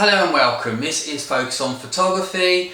Hello and welcome. This is Focus on Photography.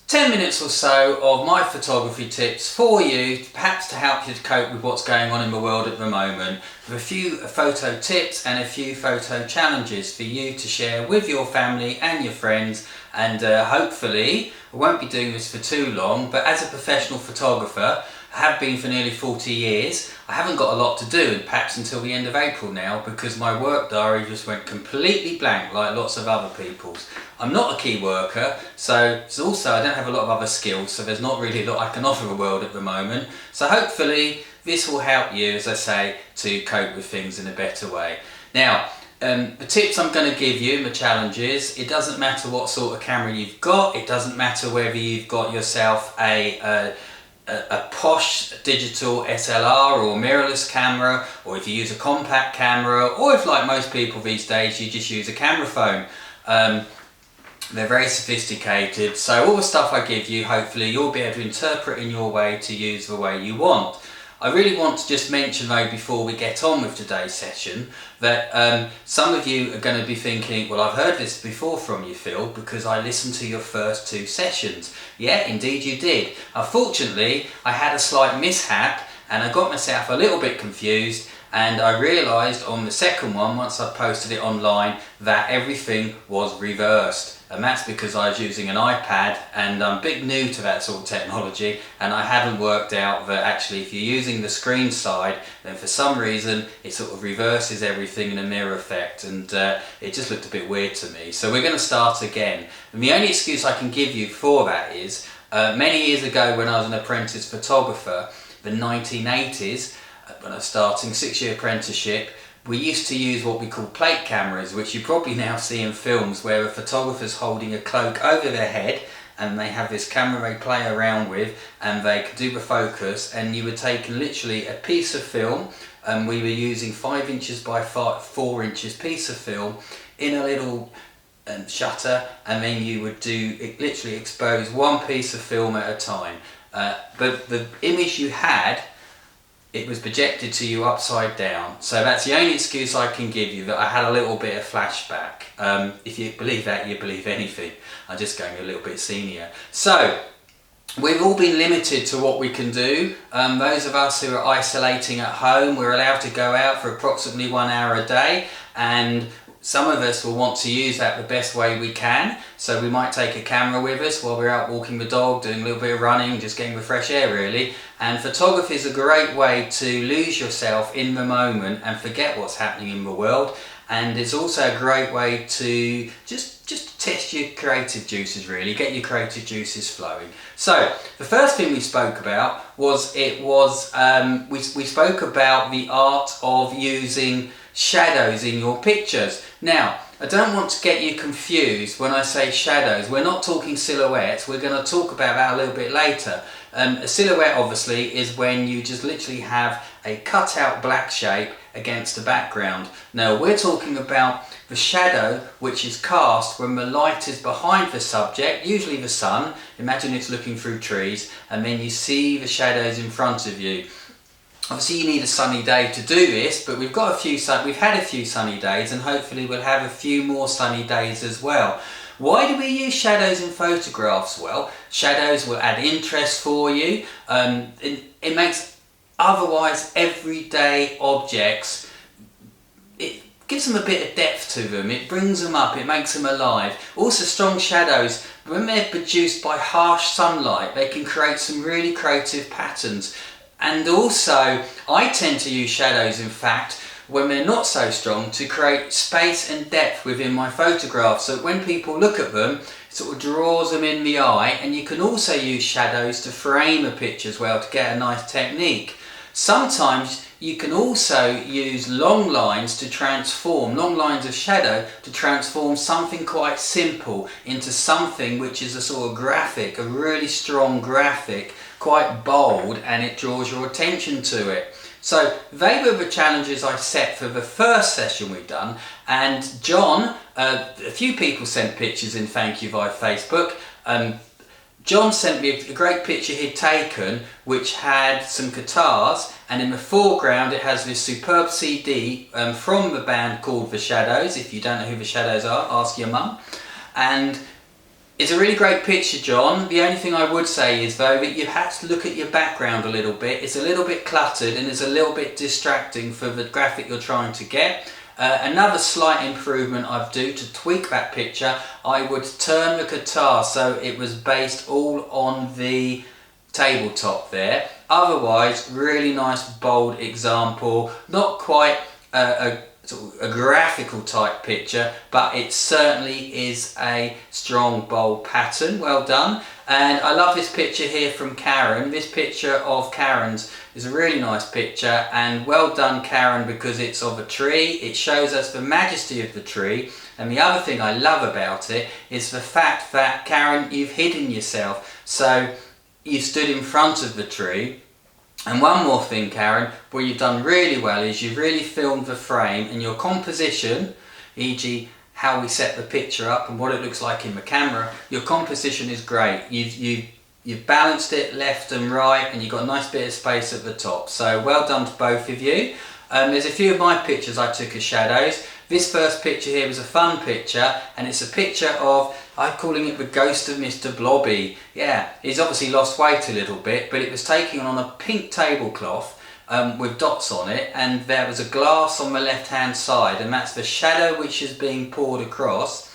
10 minutes or so of my photography tips for you, perhaps to help you to cope with what's going on in the world at the moment, with a few photo tips and a few photo challenges for you to share with your family and your friends. And hopefully, I won't be doing this for too long, but as a professional photographer, I have been for nearly 40 years. I haven't got a lot to do, perhaps until the end of April now, because my work diary just went completely blank like lots of other people's. I'm not a key worker, so also I don't have a lot of other skills, so there's not really a lot I can offer the world at the moment. So hopefully this will help you, as I say, to cope with things in a better way. Now, the tips I'm going to give you, the challenges, it doesn't matter what sort of camera you've got, it doesn't matter whether you've got yourself a posh digital SLR or mirrorless camera, or if you use a compact camera, or if, like most people these days, you just use a camera phone. They're very sophisticated, so all the stuff I give you, hopefully you'll be able to interpret in your way to use the way you want. I really want to just mention though, before we get on with today's session, that some of you are going to be thinking, well, I've heard this before from you, Phil, because I listened to your first two sessions. Yeah, indeed you did. Unfortunately, I had a slight mishap and I got myself a little bit confused, and I realised on the second one, once I posted it online, that everything was reversed. And that's because I was using an iPad, and I'm a bit new to that sort of technology, and I hadn't worked out that actually if you're using the screen side, then for some reason it sort of reverses everything in a mirror effect, and it just looked a bit weird to me. So we're going to start again. And the only excuse I can give you for that is, many years ago when I was an apprentice photographer, the 1980s, when I was starting 6-year apprenticeship, we used to use what we call plate cameras, which you probably now see in films, where a photographer's holding a cloak over their head and they have this camera they play around with and they can do the focus, and you were taking literally a piece of film, and we were using 5 inches by 4 inches piece of film in a little shutter, and then you would literally expose one piece of film at a time. But the image you had, it was projected to you upside down. So that's the only excuse I can give you, that I had a little bit of flashback. If you believe that, you believe anything. I'm just going a little bit senior. So we've all been limited to what we can do. Those of us who are isolating at home, we're allowed to go out for approximately 1 hour a day, and some of us will want to use that the best way we can. So we might take a camera with us while we're out walking the dog, doing a little bit of running, just getting the fresh air really. And photography is a great way to lose yourself in the moment and forget what's happening in the world. And it's also a great way to just test your creative juices really, get your creative juices flowing. So the first thing we spoke about was, we spoke about the art of using shadows in your pictures. Now, I don't want to get you confused when I say shadows. We're not talking silhouettes. We're going to talk about that a little bit later. A silhouette obviously is when you just literally have a cut out black shape against a background. Now we're talking about the shadow which is cast when the light is behind the subject, usually the sun. Imagine it's looking through trees, and then you see the shadows in front of you. Obviously you need a sunny day to do this, but we've had a few sunny days, and hopefully we'll have a few more sunny days as well. Why do we use shadows in photographs? Well, shadows will add interest for you. It makes otherwise everyday objects, it gives them a bit of depth to them, it brings them up, it makes them alive. Also, strong shadows, when they're produced by harsh sunlight, they can create some really creative patterns. And also, I tend to use shadows, in fact, when they're not so strong, to create space and depth within my photographs, so when people look at them, it sort of draws them in the eye. And you can also use shadows to frame a picture as well, to get a nice technique. Sometimes you can also use long lines of shadow to transform something quite simple into something which is a sort of graphic, a really strong graphic, quite bold, and it draws your attention to it. So they were the challenges I set for the first session we've done, and John, a few people sent pictures in thank you via Facebook. John sent me a great picture he'd taken which had some guitars, and in the foreground it has this superb CD from the band called The Shadows. If you don't know who The Shadows are, ask your mum. and it's a really great picture, John. The only thing I would say is though that you have to look at your background a little bit. It's a little bit cluttered and it's a little bit distracting for the graphic you're trying to get. Another slight improvement I'd do to tweak that picture, I would turn the guitar so it was based all on the tabletop there. Otherwise, really nice bold example, not quite a graphical type picture, but it certainly is a strong bold pattern. Well done. And I love this picture here from Karen. This picture of Karen's is a really nice picture, and well done, Karen, because it's of a tree. It shows us the majesty of the tree, and the other thing I love about it is the fact that, Karen, you've hidden yourself, so you stood in front of the tree. And one more thing, Karen, what you've done really well is you've really filmed the frame, and your composition, e.g. how we set the picture up and what it looks like in the camera, your composition is great. You've balanced it left and right, and you've got a nice bit of space at the top. So well done to both of you. There's a few of my pictures I took as shadows. This first picture here was a fun picture, and it's a picture of, I'm calling it the ghost of Mr. Blobby. Yeah, he's obviously lost weight a little bit, but it was taken on a pink tablecloth with dots on it, and there was a glass on the left hand side, and that's the shadow which is being poured across,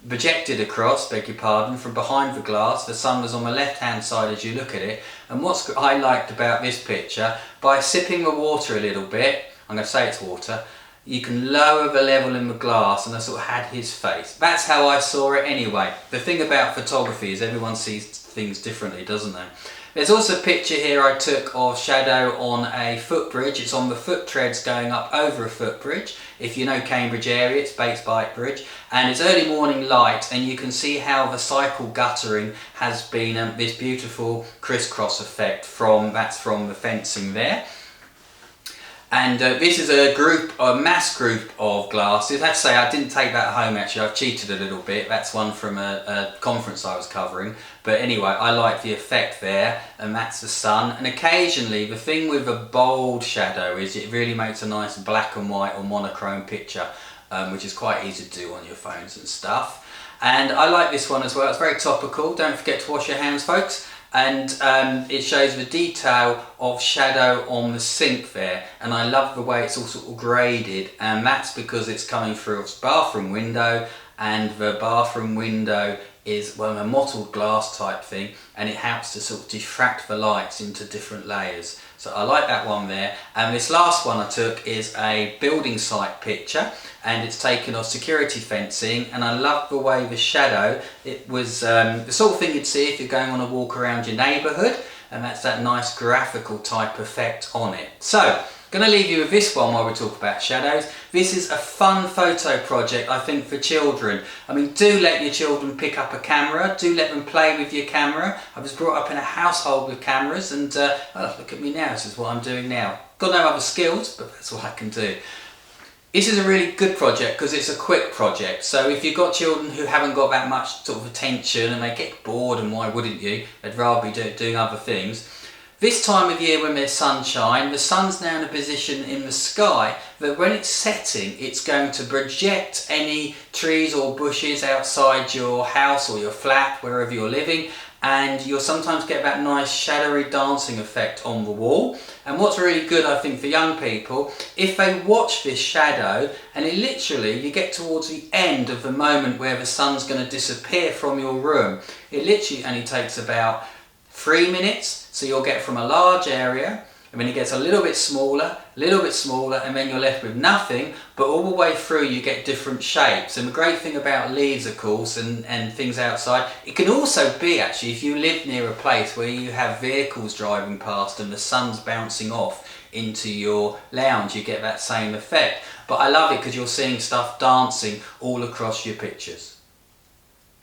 projected across, beg your pardon, from behind the glass. The sun was on the left hand side as you look at it. And what I liked about this picture, by sipping the water a little bit, I'm going to say it's water, you can lower the level in the glass, and I sort of had his face. That's how I saw it anyway. The thing about photography is everyone sees things differently, doesn't they? There's also a picture here I took of shadow on a footbridge. It's on the foot treads going up over a footbridge. If you know Cambridge area, it's Bates Bike Bridge, and it's early morning light, and you can see how the cycle guttering has been this beautiful crisscross effect that's from the fencing there. And this is a mass group of glasses. Let's say I didn't take that home actually, I've cheated a little bit. That's one from a conference I was covering. But anyway, I like the effect there, and that's the sun. And occasionally, the thing with a bold shadow is it really makes a nice black and white or monochrome picture, which is quite easy to do on your phones and stuff. And I like this one as well, it's very topical. Don't forget to wash your hands, folks. And it shows the detail of shadow on the sink there, and I love the way it's all sort of graded, and that's because it's coming through a bathroom window, and the bathroom window is a mottled glass type thing, and it helps to sort of diffract the lights into different layers. So I like that one there. And this last one I took is a building site picture, and it's taken off security fencing, and I love the way the shadow, it was the sort of thing you'd see if you're going on a walk around your neighbourhood, and that's that nice graphical type effect on it. So going to leave you with this one while we talk about shadows. This is a fun photo project, I think, for children. I mean, do let your children pick up a camera, do let them play with your camera. I was brought up in a household with cameras, and oh, look at me now, this is what I'm doing now. Got no other skills, but that's what I can do. This is a really good project because it's a quick project. So if you've got children who haven't got that much sort of attention and they get bored, and why wouldn't you? They'd rather be doing other things. This time of year when there's sunshine, the sun's now in a position in the sky that when it's setting, it's going to project any trees or bushes outside your house or your flat, wherever you're living, and you'll sometimes get that nice shadowy dancing effect on the wall. And what's really good, I think, for young people, if they watch this shadow, and it literally, you get towards the end of the moment where the sun's going to disappear from your room, it literally only takes about 3 minutes. So you'll get from a large area, and then it gets a little bit smaller, and then you're left with nothing, but all the way through you get different shapes. And the great thing about leaves, of course, and things outside, it can also be actually, if you live near a place where you have vehicles driving past and the sun's bouncing off into your lounge, you get that same effect. But I love it because you're seeing stuff dancing all across your pictures.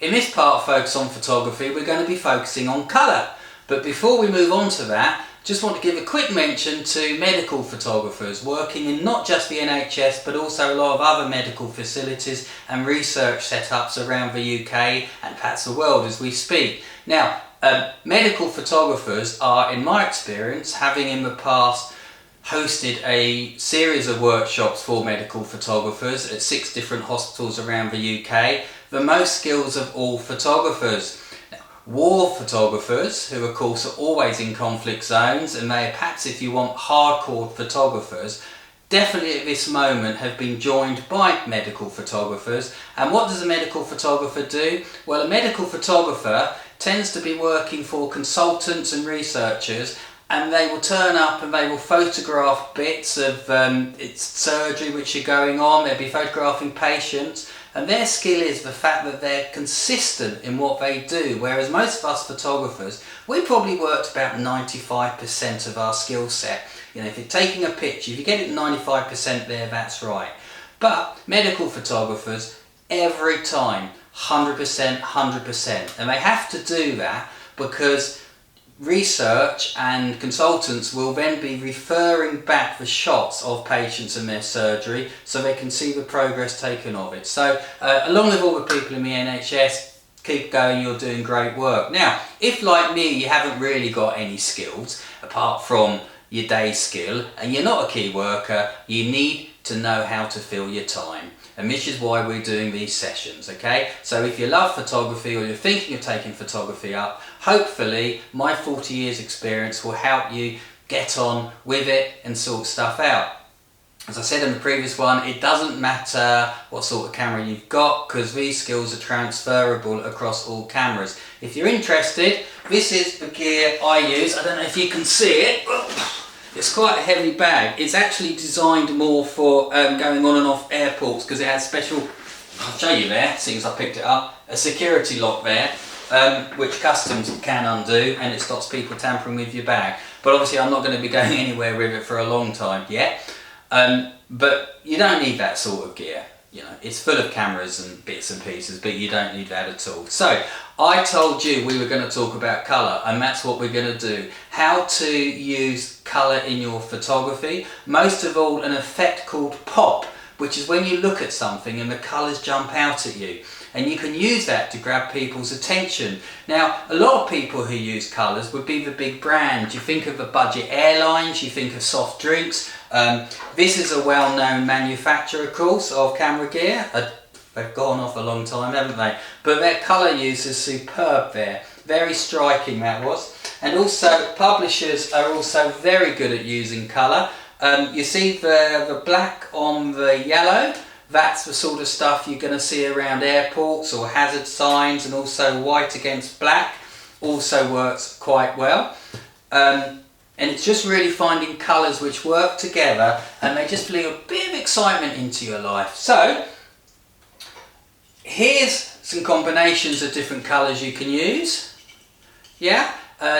In this part of Focus on Photography, we're going to be focusing on colour. But before we move on to that, just want to give a quick mention to medical photographers working in not just the NHS but also a lot of other medical facilities and research setups around the UK and perhaps the world as we speak. Now, medical photographers are, in my experience, having in the past hosted a series of workshops for medical photographers at 6 different hospitals around the UK. the most skills of all photographers. War photographers, who of course are always in conflict zones, and they perhaps, if you want, hardcore photographers, definitely at this moment have been joined by medical photographers. And what does a medical photographer do? Well, a medical photographer tends to be working for consultants and researchers, and they will turn up and they will photograph bits of it's surgery which are going on. They'll be photographing patients, and their skill is the fact that they're consistent in what they do, whereas most of us photographers, we probably worked about 95% of our skill set. You know, if you're taking a picture, if you get it 95% there, that's right. But medical photographers, every time, 100%, 100%. And they have to do that because research and consultants will then be referring back the shots of patients and their surgery so they can see the progress taken of it. So along with all the people in the NHS, keep going, you're doing great work. Now, if like me you haven't really got any skills apart from your day skill and you're not a key worker, you need to know how to fill your time. And this is why we're doing these sessions, okay? So if you love photography or you're thinking of taking photography up, hopefully my 40 years experience will help you get on with it and sort stuff out. As I said in the previous one, it doesn't matter what sort of camera you've got because these skills are transferable across all cameras. If you're interested, this is the gear I use. I don't know if you can see it. It's quite a heavy bag. It's actually designed more for going on and off airports because it has special, I'll show you there, seeing as I picked it up, a security lock there, which customs can undo, and it stops people tampering with your bag. But obviously I'm not going to be going anywhere with it for a long time yet. But you don't need that sort of gear. You know, it's full of cameras and bits and pieces, but you don't need that at all. So I told you we were going to talk about colour, and that's what we're going to do. How to use colour in your photography. Most of all, an effect called pop, which is when you look at something and the colours jump out at you. And you can use that to grab people's attention. Now, a lot of people who use colours would be the big brands. You think of the budget airlines, you think of soft drinks. This is a well-known manufacturer, of course, of camera gear. They've gone off a long time, haven't they? But their colour use is superb there. Very striking, that was. And also, publishers are also very good at using colour. You see the black on the yellow? That's the sort of stuff you're going to see around airports or hazard signs, and also white against black also works quite well. And it's just really finding colours which work together and they just bring a bit of excitement into your life. So here's some combinations of different colours you can use. Yeah,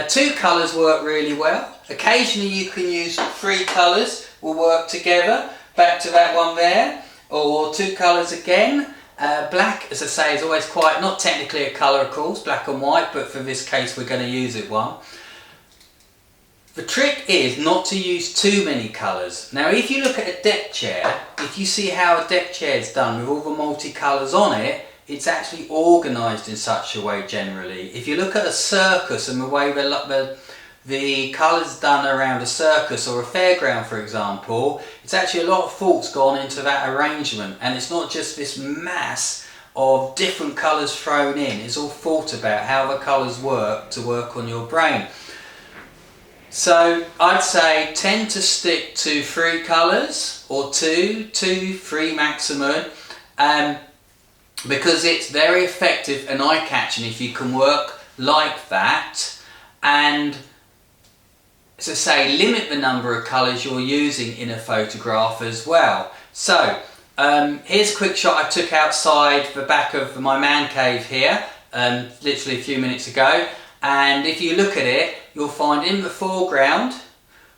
2 colours work really well. Occasionally you can use 3 colours, will work together. Back to that one there. Or 2 colours again. Black, as I say, is always quite, not technically a colour of course, black and white, but for this case we're going to use it one. The trick is not to use too many colours. Now if you look at a deck chair, if you see how a deck chair is done with all the multicolours on it, it's actually organised in such a way generally. If you look at a circus and the way the colours done around a circus or a fairground, for example, it's actually a lot of thought's gone into that arrangement, and it's not just this mass of different colours thrown in. It's all thought about how the colours work to work on your brain. So I'd say tend to stick to 3 colours or 2, 3 maximum, because it's very effective and eye-catching if you can work like that. And as I say, limit the number of colours you're using in a photograph as well. So here's a quick shot I took outside the back of my man cave here, literally a few minutes ago. And if you look at it, you'll find in the foreground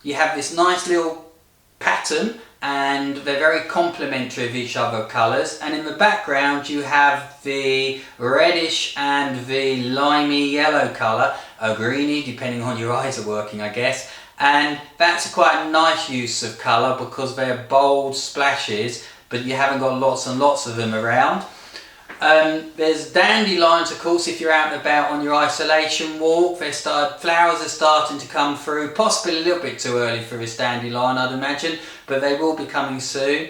you have this nice little pattern, and they're very complementary of each other colours. And in the background you have the reddish and the limey yellow colour, or greeny, depending on your eyes are working, I guess. And that's quite a nice use of colour because they're bold splashes, but you haven't got lots and lots of them around. There's dandelions, of course, if you're out and about on your isolation walk. Flowers are starting to come through, possibly a little bit too early for this dandelion, I'd imagine, but they will be coming soon.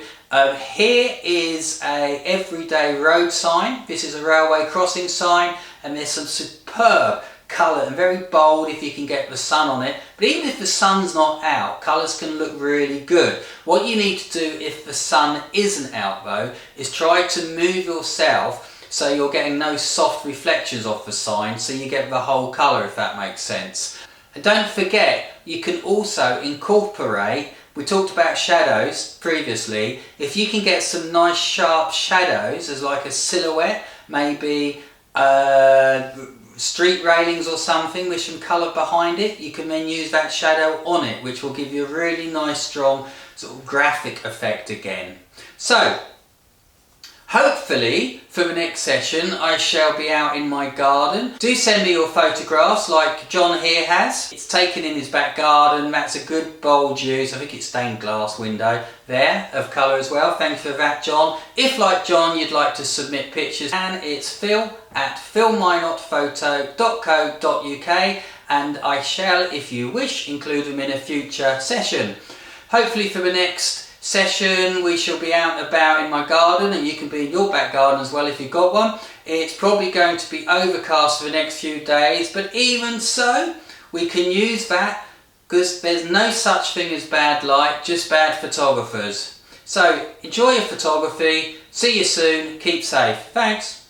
Here is a everyday road sign. This is a railway crossing sign, and there's some superb colour and very bold if you can get the sun on it. But even if the sun's not out, colours can look really good. What you need to do if the sun isn't out though is try to move yourself so you're getting no soft reflections off the sign, so you get the whole colour, if that makes sense. And don't forget, you can also incorporate, we talked about shadows previously, if you can get some nice sharp shadows as like a silhouette, maybe street railings or something with some colour behind it, you can then use that shadow on it, which will give you a really nice strong sort of graphic effect again. So hopefully for the next session I shall be out in my garden. Do send me your photographs like John here has. It's taken in his back garden. That's a good bold use. I think it's stained glass window there of colour as well. Thanks for that, John. If like John you'd like to submit pictures, and it's phil@philmynottphoto.co.uk, and I shall, if you wish, include them in a future session. Hopefully for the next session we shall be out and about in my garden, and you can be in your back garden as well if you've got one. It's probably going to be overcast for the next few days, but even so we can use that because there's no such thing as bad light, just bad photographers. So enjoy your photography, see you soon, keep safe. Thanks.